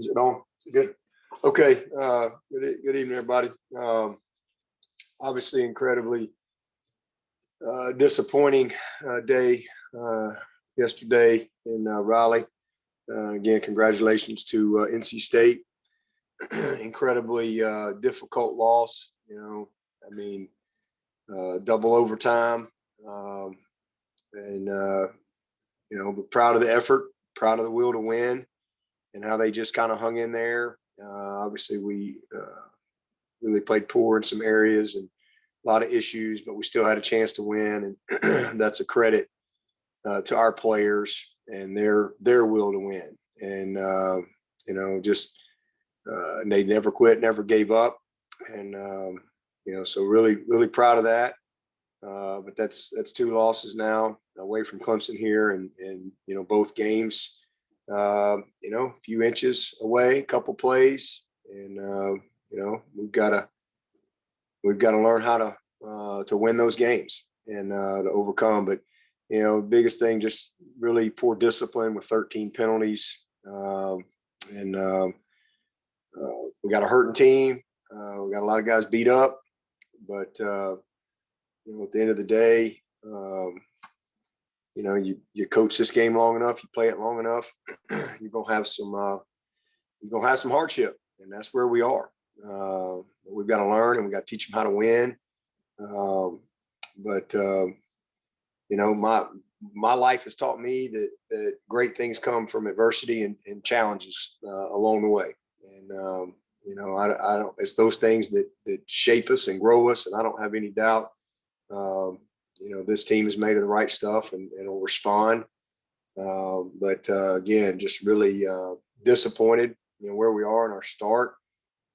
Is it on? Good. Okay. Good evening, everybody. Obviously, incredibly disappointing day yesterday in Raleigh. Again, congratulations to NC State. Incredibly difficult loss. I mean, double overtime, but proud of the effort, proud of the will to win, and how they just kind of hung in there. Obviously, we really played poor in some areas and a lot of issues, but we still had a chance to win, and that's a credit to our players and their will to win. And they never quit, never gave up, and so really proud of that. But that's 2 losses now away from Clemson here, and both games. A few inches away, a couple plays, and we've got to learn how to win those games and to overcome. But biggest thing, just really poor discipline with 13 penalties, and we got a hurting team. We got a lot of guys beat up, but at the end of the day, you coach this game long enough, you play it long enough, you're gonna have some hardship, and that's where we are. We've got to learn, and we got to teach them how to win. My life has taught me that great things come from adversity and challenges along the way. And I don't. It's those things that shape us and grow us, and I don't have any doubt. This team is made of the right stuff and will respond. Again, just really disappointed, where we are in our start.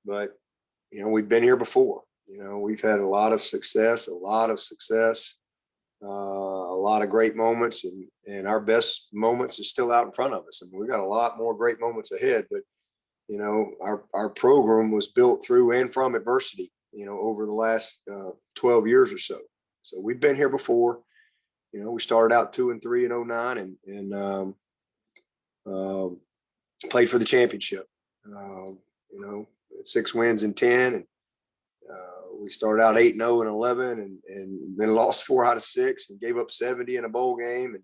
But, we've been here before. We've had a lot of success, a lot of great moments, and our best moments are still out in front of us. I mean, we've got a lot more great moments ahead, but, our program was built through and from adversity, over the last 12 years or so. So we've been here before. We started out 2-3 in 2009 and played for the championship. 6 wins in 10, and we started out 8-0 in 11, and then lost 4 out of 6 and gave up 70 in a bowl game. And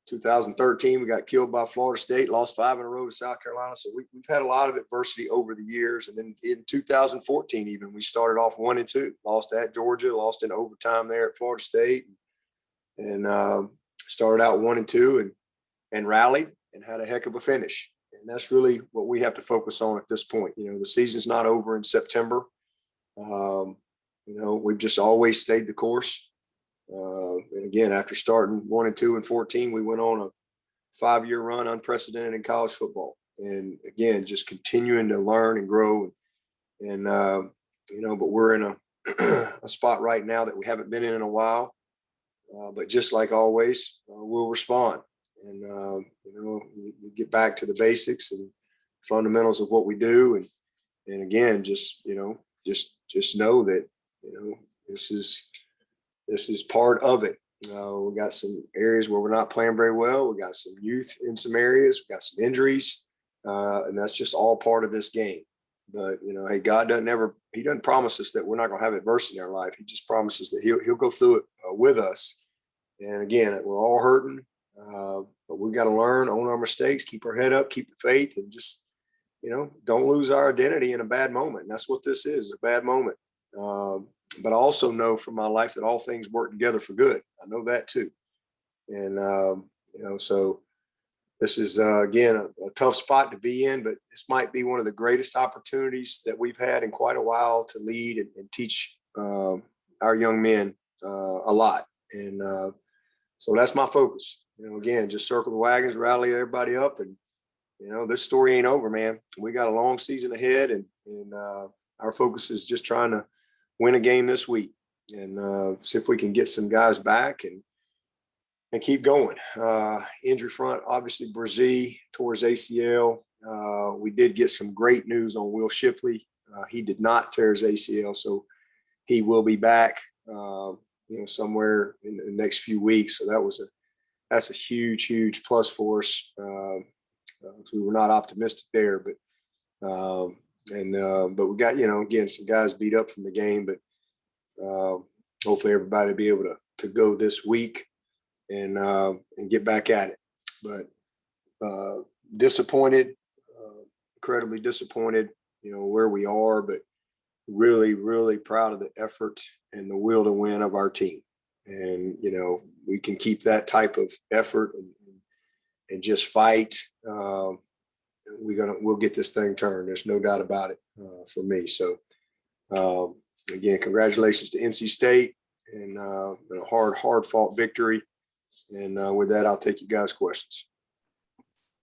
2013, we got killed by Florida State, lost 5 in a row to South Carolina. So we've had a lot of adversity over the years. And then in 2014, even, we started off 1-2, lost at Georgia, lost in overtime there at Florida State, and started out 1-2 and rallied and had a heck of a finish. And that's really what we have to focus on at this point. The season's not over in September. We've just always stayed the course. And again, after starting 1-2 in 14, we went on a 5-year run, unprecedented in college football. And again, just continuing to learn and grow. And but we're in a spot right now that we haven't been in a while. But just like always, we'll respond. And you get back to the basics and fundamentals of what we do. And again, just know that, this is part of it. We got some areas where we're not playing very well. We got some youth in some areas. We got some injuries, and that's just all part of this game. But hey, God He doesn't promise us that we're not going to have adversity in our life. He just promises that He'll go through it with us. And again, we're all hurting, but we've got to learn, own our mistakes, keep our head up, keep the faith, and just don't lose our identity in a bad moment. And that's what this is, a bad moment. But I also know from my life that all things work together for good. I know that too. And, so this is, again, a tough spot to be in, but this might be one of the greatest opportunities that we've had in quite a while to lead and teach our young men a lot. And so that's my focus. Again, just circle the wagons, rally everybody up. And, this story ain't over, man. We got a long season ahead, and our focus is just trying to win a game this week and see if we can get some guys back and keep going. Injury front, obviously, Brzee tore his ACL. We did get some great news on Will Shipley. He did not tear his ACL, so he will be back, somewhere in the next few weeks. So that's a huge plus for us. We were not optimistic there, but But we got, again, some guys beat up from the game, but hopefully everybody will be able to go this week and get back at it. But disappointed, incredibly disappointed, where we are, but really, really proud of the effort and the will to win of our team. And, we can keep that type of effort and just fight. We'll get this thing turned. There's no doubt about it for me. So again, congratulations to NC State and a hard fought victory. And with that, I'll take you guys' questions.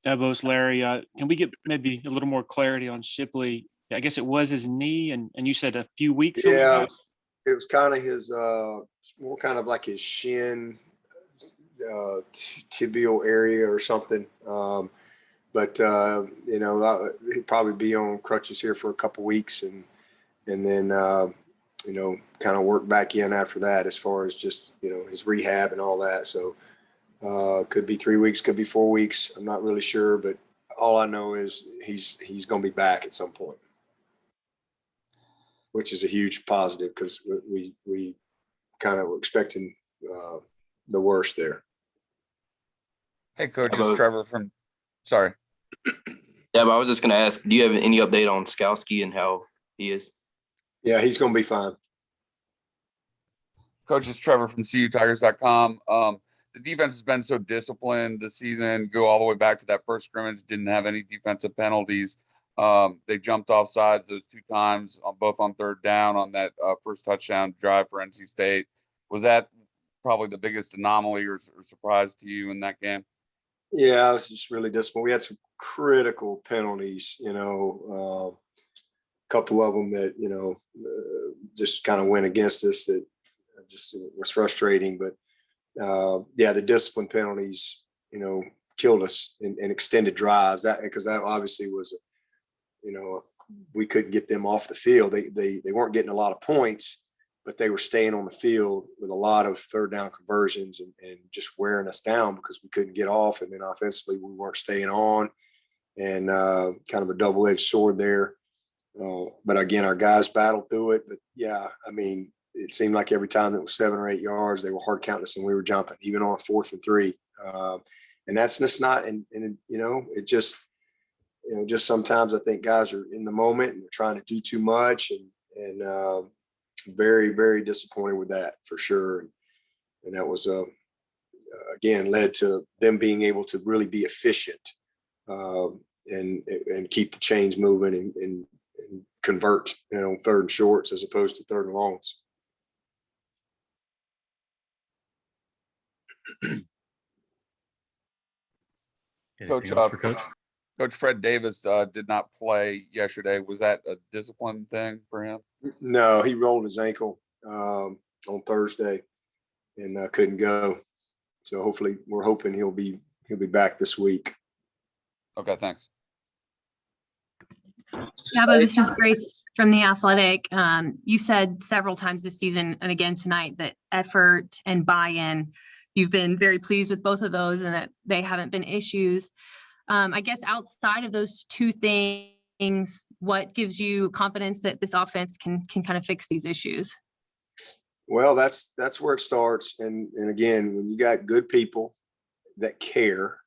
Dabo, Larry, can we get maybe a little more clarity on Shipley? I guess it was his knee, and you said a few weeks. Yeah, it was kind of his more kind of like his shin, tibial area or something. But he'd probably be on crutches here for a couple weeks, and then kind of work back in after that as far as just his rehab and all that. So could be 3 weeks, could be 4 weeks. I'm not really sure, but all I know is he's going to be back at some point, which is a huge positive because we kind of were expecting the worst there. Hey, Coach, it's Trevor from – sorry. Yeah, but I was just going to ask, do you have any update on Skowski and how he is? Yeah, he's going to be fine. Coach, it's Trevor from CUTigers.com. The defense has been so disciplined this season, go all the way back to that first scrimmage, didn't have any defensive penalties. They jumped off sides those 2 times, both on third down on that first touchdown drive for NC State. Was that probably the biggest anomaly or surprise to you in that game? Yeah, I was just really disappointed. We had some critical penalties, a couple of them that, just kind of went against us that just was frustrating. But, the discipline penalties, killed us in extended drives because that obviously was, we couldn't get them off the field. They weren't getting a lot of points, but they were staying on the field with a lot of third down conversions and just wearing us down because we couldn't get off. And then offensively, we weren't staying on, and kind of a double-edged sword there. But again, our guys battled through it. But yeah, I mean, it seemed like every time it was 7 or 8 yards, they were hard counting us and we were jumping, even on 4th and 3. And that's just not, and it just, just sometimes I think guys are in the moment and they're trying to do too much, and very, very disappointed with that for sure. And that was, again, led to them being able to really be efficient and keep the chains moving and convert, 3rd and shorts as opposed to 3rd and longs. Coach Fred Davis did not play yesterday. Was that a discipline thing for him? No, he rolled his ankle on Thursday and couldn't go. So hopefully, we're hoping he'll be back this week. Okay, thanks. Yeah, but this is Grace from The Athletic. You said several times this season and again tonight that effort and buy-in, you've been very pleased with both of those and that they haven't been issues. I guess outside of those 2 things, what gives you confidence that this offense can kind of fix these issues? Well, that's where it starts. And again, when you got good people that care,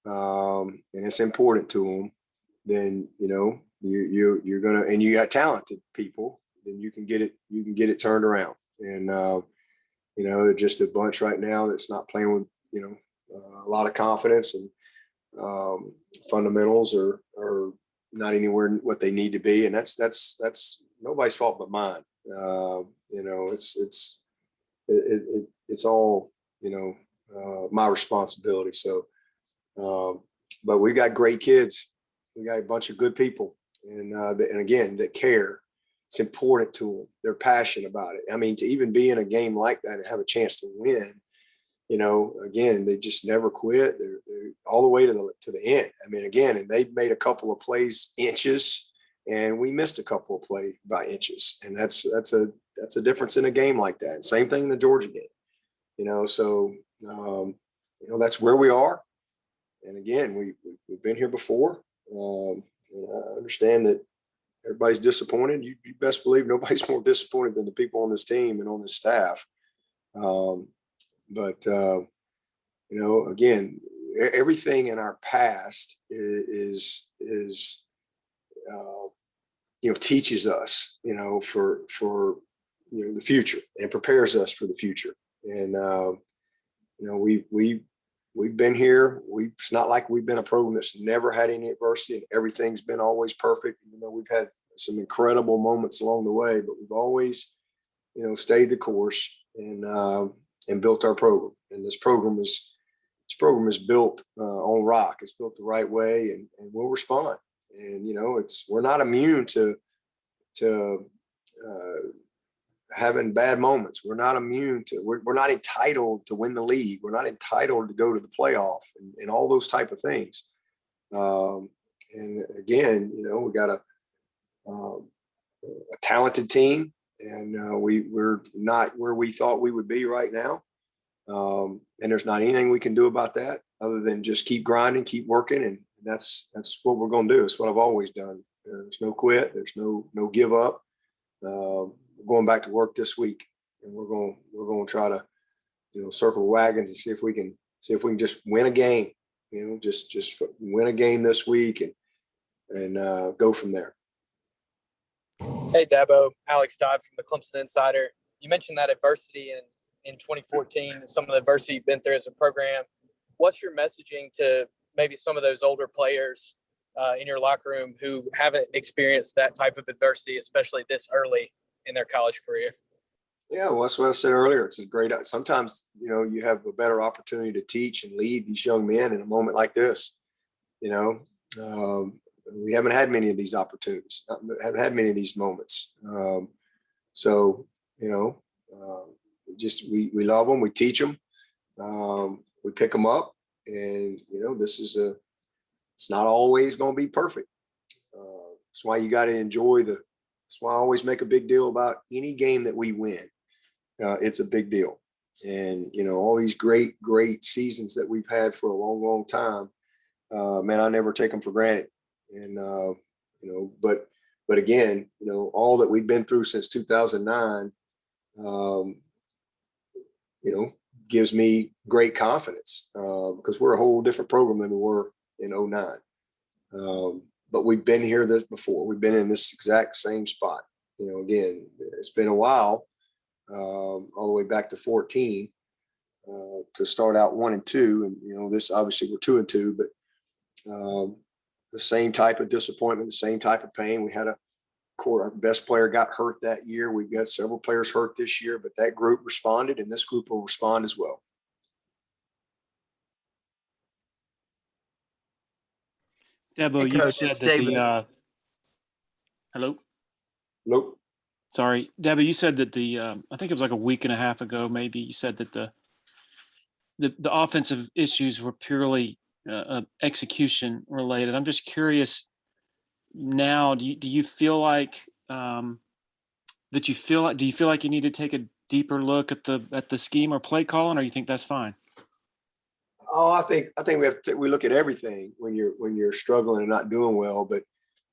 and it's important to them, then, you're going to, and you got talented people, then you can get it turned around. And, they're just a bunch right now that's not playing with, a lot of confidence, and fundamentals are not anywhere what they need to be. And that's nobody's fault but mine. It's all, my responsibility. So, but we got great kids. We got a bunch of good people, and again, that care. It's important to them. They're passionate about it. I mean, to even be in a game like that and have a chance to win, again, they just never quit. They're all the way to the end. I mean, again, and they made a couple of plays inches, and we missed a couple of plays by inches, and that's a difference in a game like that. And same thing in the Georgia game, So that's where we are. And again, we've been here before. And I understand that everybody's disappointed. You best believe nobody's more disappointed than the people on this team and on this staff. But again, everything in our past is teaches us, for the future and prepares us for the future. And we've been here. It's not like we've been a program that's never had any adversity and everything's been always perfect. Even though we've had some incredible moments along the way, but we've always, stayed the course and built our program. And this program is built on rock. It's built the right way, and we'll respond. And we're not immune to having bad moments. We're not immune to. We're not entitled to win the league. We're not entitled to go to the playoff and all those type of things. And again, we got a talented team, and we're not where we thought we would be right now. And there's not anything we can do about that other than just keep grinding, keep working. And that's what we're going to do. It's what I've always done. There's no quit. There's no give up. We're going back to work this week, and we're going to try to, circle wagons and see if we can just win a game, just win a game this week and go from there. Hey, Dabo, Alex Dodd from the Clemson Insider. You mentioned that adversity in 2014 and some of the adversity you've been through as a program. What's your messaging to maybe some of those older players in your locker room who haven't experienced that type of adversity, especially this early in their college career? Yeah, well, that's what I said earlier. It's a great, sometimes, you have a better opportunity to teach and lead these young men in a moment like this. We haven't had many of these opportunities, haven't had many of these moments. So, we love them. We teach them. We pick them up, and, it's not always going to be perfect. That's why you got to enjoy that's why I always make a big deal about any game that we win. It's a big deal. And, all these great seasons that we've had for a long, long time, man, I never take them for granted. And, but again, all that we've been through since 2009, gives me great confidence because we're a whole different program than we were in 2009. But we've been here before. We've been in this exact same spot. Again, it's been a while, all the way back to 14 to start out 1-2. And, this obviously we're 2-2, but the same type of disappointment, the same type of pain. We had our best player got hurt that year. We've got several players hurt this year, but that group responded, and this group will respond as well. Dabo, Hey, you Coach, said it's that David. hello? Nope. Sorry, Dabo, you said that I think it was like a week and a half ago, maybe you said that the offensive issues were purely execution related. I'm just curious now, do you feel like do you feel like you need to take a deeper look at the scheme or play calling, or you think that's fine? Oh, I think we look at everything when you're struggling and not doing well, but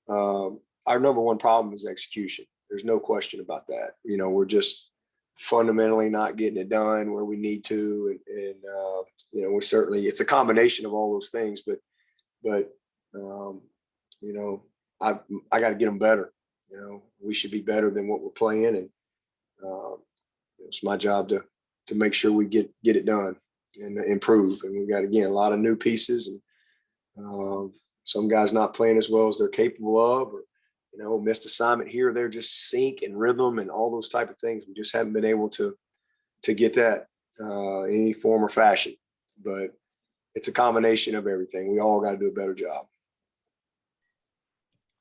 our number one problem is execution. There's no question about that. We're just fundamentally not getting it done where we need to, and we certainly, it's a combination of all those things, but I got to get them better. We should be better than what we're playing, and it's my job to make sure we get it done and improve. And we got, again, a lot of new pieces, and some guys not playing as well as they're capable of, or missed assignment here or there, just sync and rhythm and all those type of things. We just haven't been able to get that in any form or fashion. But it's a combination of everything. We all got to do a better job.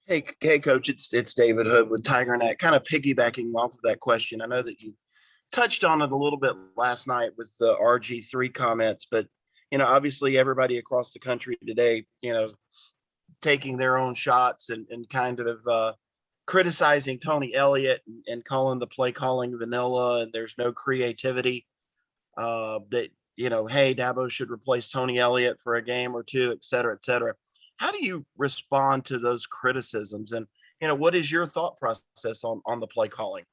Hey, Coach, it's David Hood with TigerNet. Kind of piggybacking off of that question. I know that you touched on it a little bit last night with the RG3 comments, but obviously everybody across the country today, taking their own shots and kind of criticizing Tony Elliott and calling the play calling vanilla, and there's no creativity. That hey, Dabo should replace Tony Elliott for a game or two, et cetera, et cetera. How do you respond to those criticisms? And, what is your thought process on the play calling?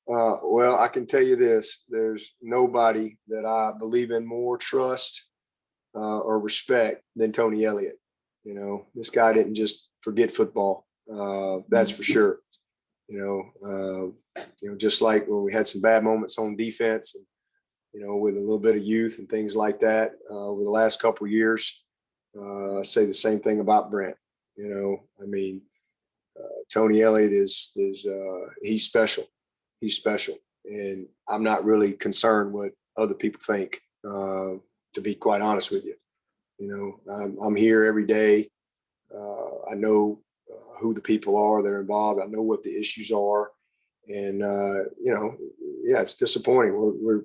Well, I can tell you this, there's nobody that I believe in more trust or respect than Tony Elliott. This guy didn't just forget football. That's for sure. Just like when we had some bad moments on defense and, with a little bit of youth and things like that over the last couple of years, I say the same thing about Brent. Tony Elliott is he's special. He's special. And I'm not really concerned what other people think, to be quite honest with you. I'm here every day. I know who the people are that are involved. I know what the issues are. And, it's disappointing.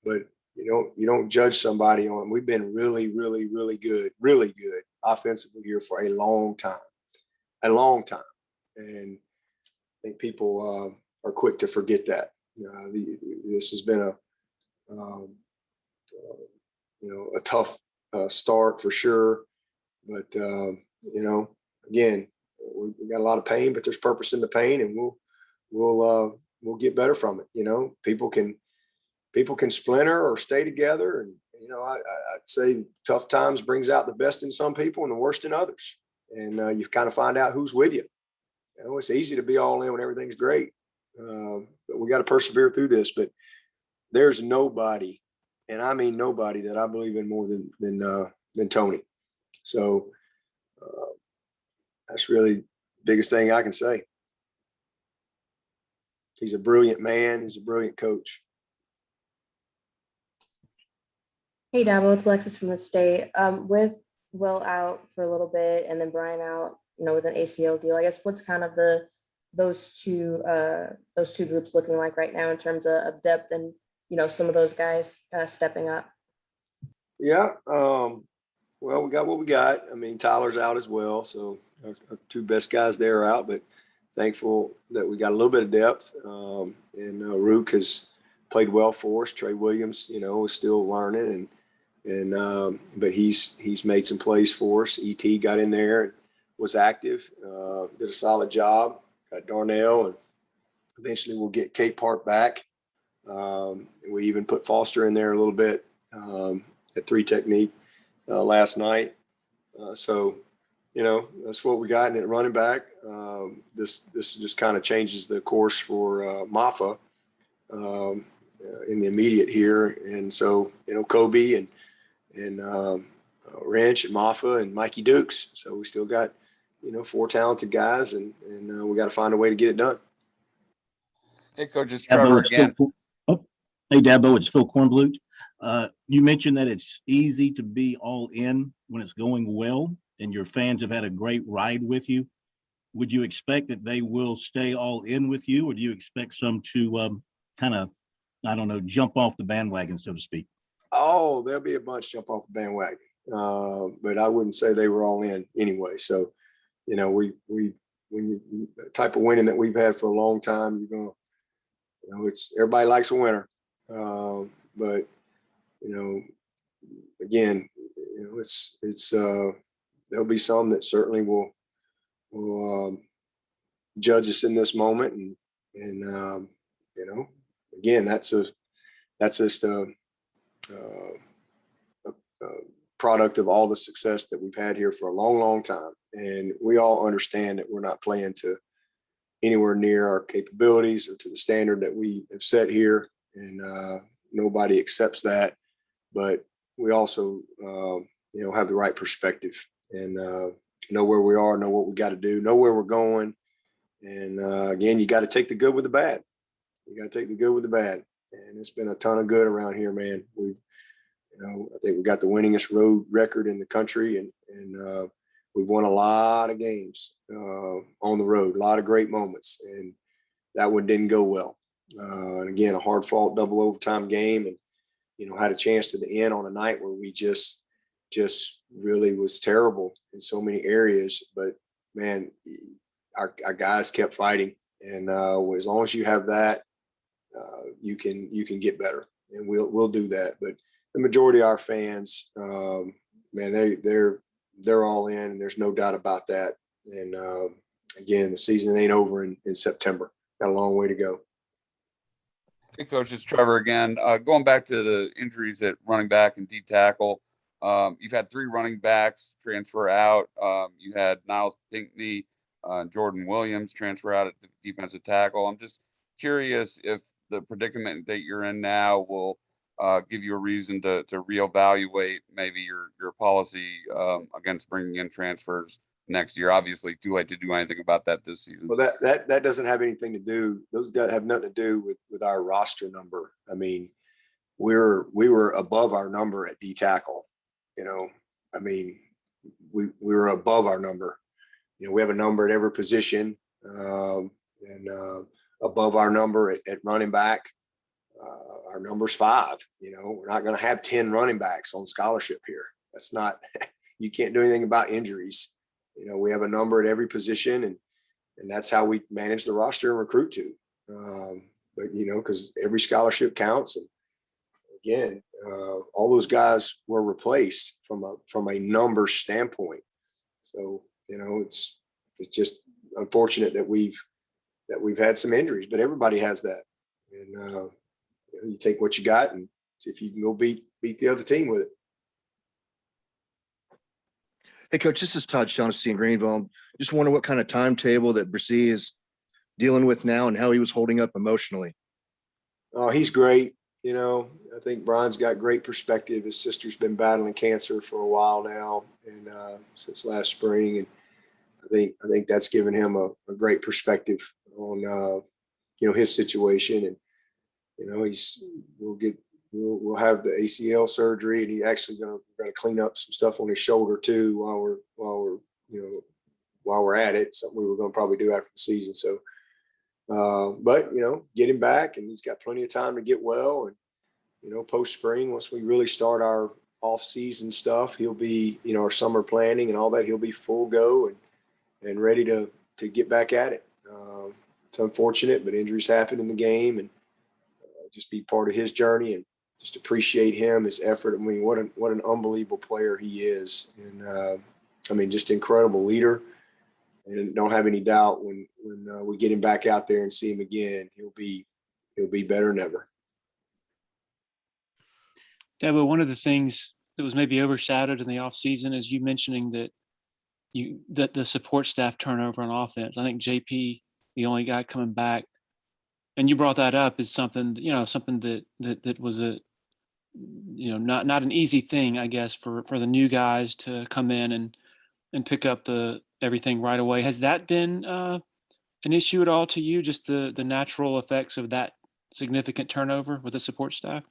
But you don't judge somebody on, we've been really, really, really good offensively here for a long time. And I think people are quick to forget that. This has been a tough start for sure. But, again, we got a lot of pain, but there's purpose in the pain, and we'll get better from it. People can splinter or stay together. And, I'd say tough times brings out the best in some people and the worst in others. And you kind of find out who's with you. It's easy to be all in when everything's great. But we got to persevere through this. But there's nobody, and I mean nobody, that I believe in more than Tony. So that's really the biggest thing I can say. He's a brilliant man. He's a brilliant coach. Hey, Dabo, it's Alexis from the state. With Will out for a little bit and then Brian out, with an ACL deal, I guess what's kind of those two groups looking like right now in terms of depth and, some of those guys stepping up? Yeah. Well, we got what we got. Tyler's out as well. So our two best guys there are out, but thankful that we got a little bit of depth. And Rook has played well for us. Trey Williams, is still learning but he's made some plays for us. ET got in there and was active, did a solid job. Got Darnell, and eventually we'll get Kate Park back. We even put Foster in there a little bit at 3 technique last night. So that's what we got in at running back. This just kind of changes the course for Maffa in the immediate here. And so, Kobe and Wrench and Maffa and Mikey Dukes. So we still got, 4 talented guys, and we got to find a way to get it done. Hey, Coach, it's Trevor again. Hey, Dabo, it's Phil Kornblut. You mentioned that it's easy to be all in when it's going well, and your fans have had a great ride with you. Would you expect that they will stay all in with you, or do you expect some to kind of, jump off the bandwagon, so to speak? Oh, there'll be a bunch jump off the bandwagon. But I wouldn't say they were all in anyway. So, when the type of winning that we've had for a long time, it's everybody likes a winner. But, again, it's there'll be some that certainly will judge us in this moment. And again, that's just a product of all the success that we've had here for a long, long time. And we all understand that we're not playing to anywhere near our capabilities or to the standard that we have set here. And nobody accepts that. But we also, have the right perspective and know where we are, know what we got to do, know where we're going. And again, you got to take the good with the bad. You got to take the good with the bad. And it's been a ton of good around here, man. I think we got the winningest road record in the country, and we've won a lot of games on the road, a lot of great moments, and that one didn't go well. And again, a hard fought double overtime game, and had a chance to the end on a night where we just really was terrible in so many areas. But man, our guys kept fighting, and as long as you have that, you can get better, and we'll do that. But the majority of our fans, man, they're they're all in, and there's no doubt about that. And again, the season ain't over in September. Got a long way to go. Hey, Coach, it's Trevor again. Going back to the injuries at running back and D tackle, you've had 3 running backs transfer out. You had Niles Pinkney, Jordan Williams transfer out at the defensive tackle. I'm just curious if the predicament that you're in now will give you a reason to reevaluate maybe your policy against bringing in transfers next year. Obviously, too late to do anything about that this season. Well, that doesn't have anything to do. Those guys have nothing to do with our roster number. I mean, we were above our number at D tackle. I mean, we were above our number. We have a number at every position, and above our number at running back. Our number's 5. We're not going to have 10 running backs on scholarship here. That's not. You can't do anything about injuries. We have a number at every position, and that's how we manage the roster and recruit to. But because every scholarship counts, and again, all those guys were replaced from a number standpoint. So it's just unfortunate that we've had some injuries, but everybody has that, and you take what you got and see if you can go beat the other team with it. Hey, Coach, this is Todd Shaughnessy in Greenville. Just wonder what kind of timetable that Brissy is dealing with now and how he was holding up emotionally. Oh, he's great. I think Brian's got great perspective. His sister's been battling cancer for a while now, and since last spring, and I think that's given him a great perspective on his situation. And we'll have the ACL surgery, and he's actually going to clean up some stuff on his shoulder too while we're at it. Something we were going to probably do after the season. So, but get him back, and he's got plenty of time to get well. And post spring, once we really start our off season stuff, he'll be our summer planning and all that. He'll be full go and ready to get back at it. It's unfortunate, but injuries happen in the game, and just be part of his journey and just appreciate him, his effort. I mean, what an unbelievable player he is. And just incredible leader, and don't have any doubt when we get him back out there and see him again, he'll be better than ever. Dabo, one of the things that was maybe overshadowed in the offseason is you mentioning that the support staff turnover on offense. I think JP, the only guy coming back, and you brought that up, is something that was a not an easy thing, I guess, for the new guys to come in and pick up everything right away. Has that been an issue at all to you? Just the natural effects of that significant turnover with the support staff?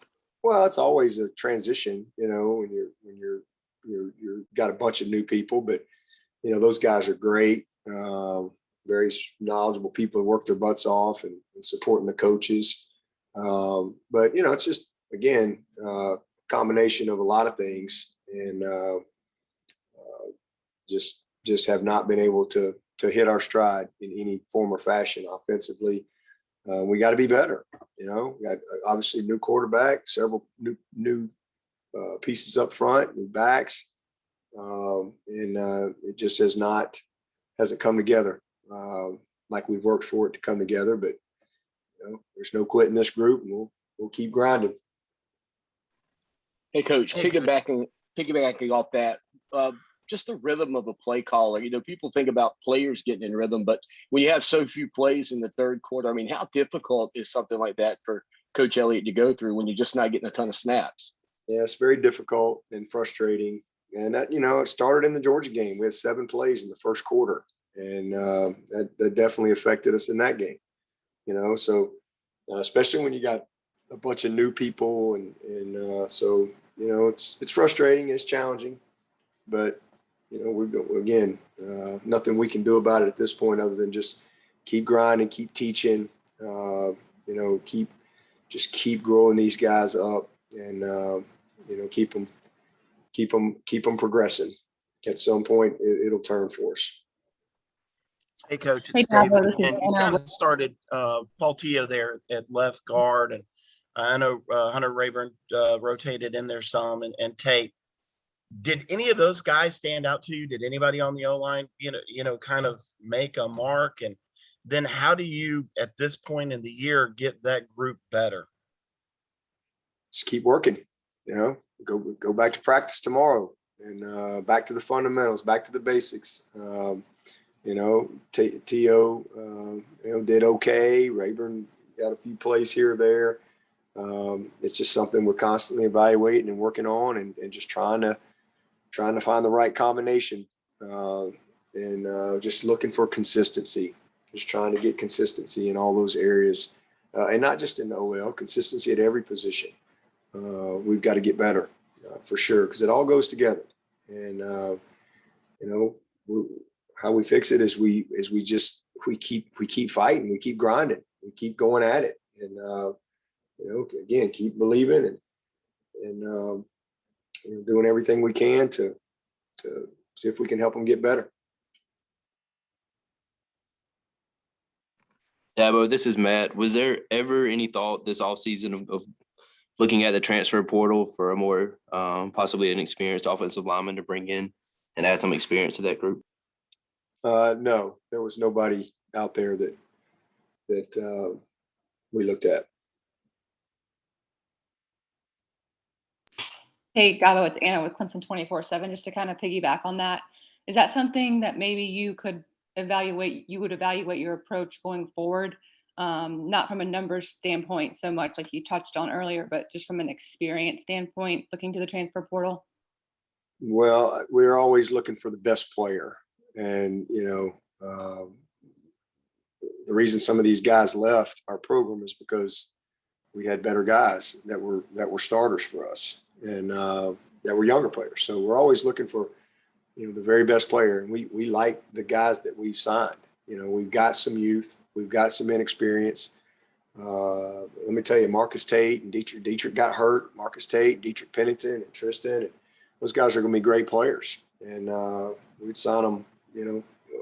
Well, it's always a transition, when you're got a bunch of new people, but those guys are great. Very knowledgeable people who work their butts off and supporting the coaches. But it's just, again, combination of a lot of things, and just have not been able to hit our stride in any form or fashion offensively. We got to be better. We got obviously new quarterback, several new pieces up front, new backs, and it just hasn't come together like we've worked for it to come together. But there's no quit in this group, and we'll keep grinding. Hey, Coach, piggybacking off that, just the rhythm of a play caller. People think about players getting in rhythm, but when you have so few plays in the third quarter, I mean, how difficult is something like that for Coach Elliott to go through when you're just not getting a ton of snaps? Yeah, it's very difficult and frustrating. And that, it started in the Georgia game. We had 7 plays in the first quarter, and that definitely affected us in that game. So especially when you got a bunch of new people, and so it's frustrating, it's challenging, but again, nothing we can do about it at this point other than just keep grinding, keep teaching, keep growing these guys up, and keep them progressing. At some point, it'll turn for us. Hey, Coach, Hey, it's Pablo, David. this is And you kind of started Paul Tio there at left guard, and I know Hunter Rayburn rotated in there some, and Tate. Did any of those guys stand out to you? Did anybody on the O-line, kind of make a mark? And then how do you, at this point in the year, get that group better? Just keep working, go back to practice tomorrow and back to the fundamentals, back to the basics. T.O. Did okay. Rayburn got a few plays here or there. It's just something we're constantly evaluating and working on and just trying to find the right combination and just looking for consistency, just trying to get consistency in all those areas and not just in the OL, consistency at every position. We've got to get better for sure, because it all goes together. And, how we fix it is we keep fighting, we keep grinding, we keep going at it. And, again, keep believing and doing everything we can to see if we can help them get better. Dabo, this is Matt. Was there ever any thought this offseason of looking at the transfer portal for a more possibly an experienced offensive lineman to bring in and add some experience to that group? No, there was nobody out there that we looked at. Hey, Dabo, it's Anna with Clemson 24/7. Just to kind of piggyback on that, is that something that maybe you would evaluate your approach going forward? Not from a numbers standpoint so much like you touched on earlier, but just from an experience standpoint, looking to the transfer portal? Well, we're always looking for the best player. And, the reason some of these guys left our program is because we had better guys that were starters for us and that were younger players. So we're always looking for, the very best player. And we like the guys that we've signed. We've got some youth, we've got some inexperience. Let me tell you, Marcus Tate and Dietrich got hurt. Marcus Tate, Dietrich Pennington, and Tristan, and those guys are going to be great players. And we'd sign them,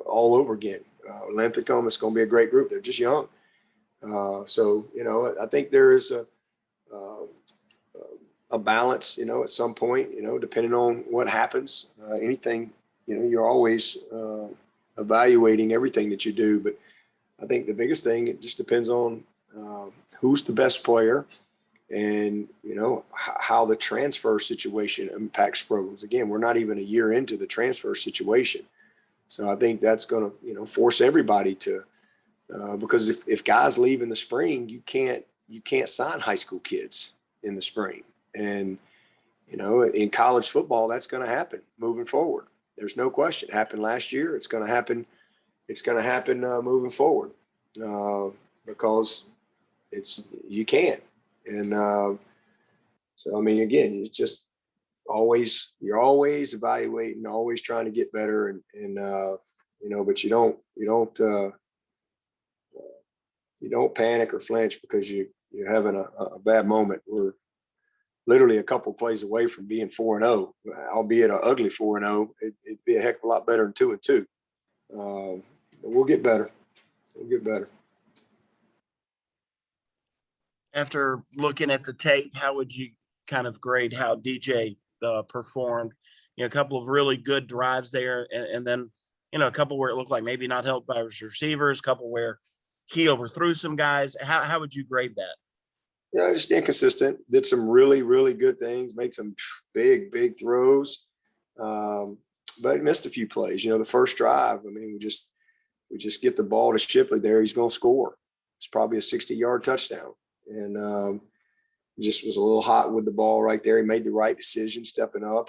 all over again. Linthicum, it's going to be a great group. They're just young. So, I think there is a balance, at some point, depending on what happens, anything, you're always evaluating everything that you do. But I think the biggest thing, it just depends on who's the best player and, how the transfer situation impacts programs. Again, we're not even a year into the transfer situation. So I think that's going to, force everybody to, because if guys leave in the spring, you can't sign high school kids in the spring. And, in college football, that's going to happen moving forward. There's no question. It happened last year. It's going to happen. It's going to happen moving forward because you can. And so, I mean, again, it's just you're always evaluating, always trying to get better. And but you don't panic or flinch because you're having a bad moment. We're literally a couple plays away from being 4-0, albeit an ugly 4-0. It'd be a heck of a lot better than 2-2. But we'll get better. We'll get better. After looking at the tape, how would you kind of grade how DJ performed? A couple of really good drives there, and then a couple where it looked like maybe not helped by his receivers, a couple where he overthrew some guys. How would you grade that? Yeah, just inconsistent. Did some really, really good things. Made some big throws, but missed a few plays. The first drive. I mean, we just get the ball to Shipley there. He's going to score. It's probably a 60-yard touchdown, and just was a little hot with the ball right there. He made the right decision, stepping up,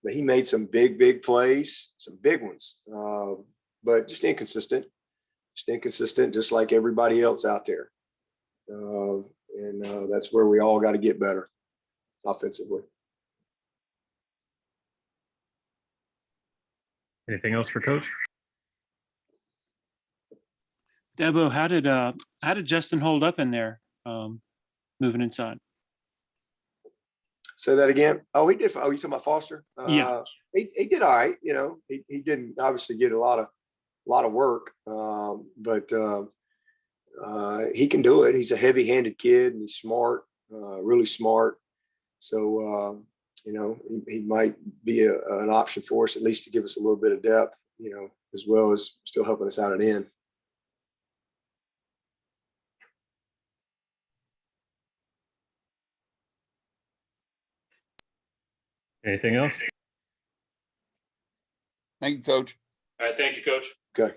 but he made some big plays, some big ones, but just inconsistent. Just like everybody else out there. And that's where we all got to get better offensively. Anything else for Coach? Dabo, how did Justin hold up in there, moving inside? Say that again. Oh, he did. Oh, you talking about Foster? Yeah. He did all right. He didn't obviously get a lot of work, but he can do it. He's a heavy-handed kid and he's smart, really smart. So you know, he might be an option for us, at least to give us a little bit of depth, you know, as well as still helping us out at end. Anything else? Thank you, Coach. All right, thank you, Coach. Okay.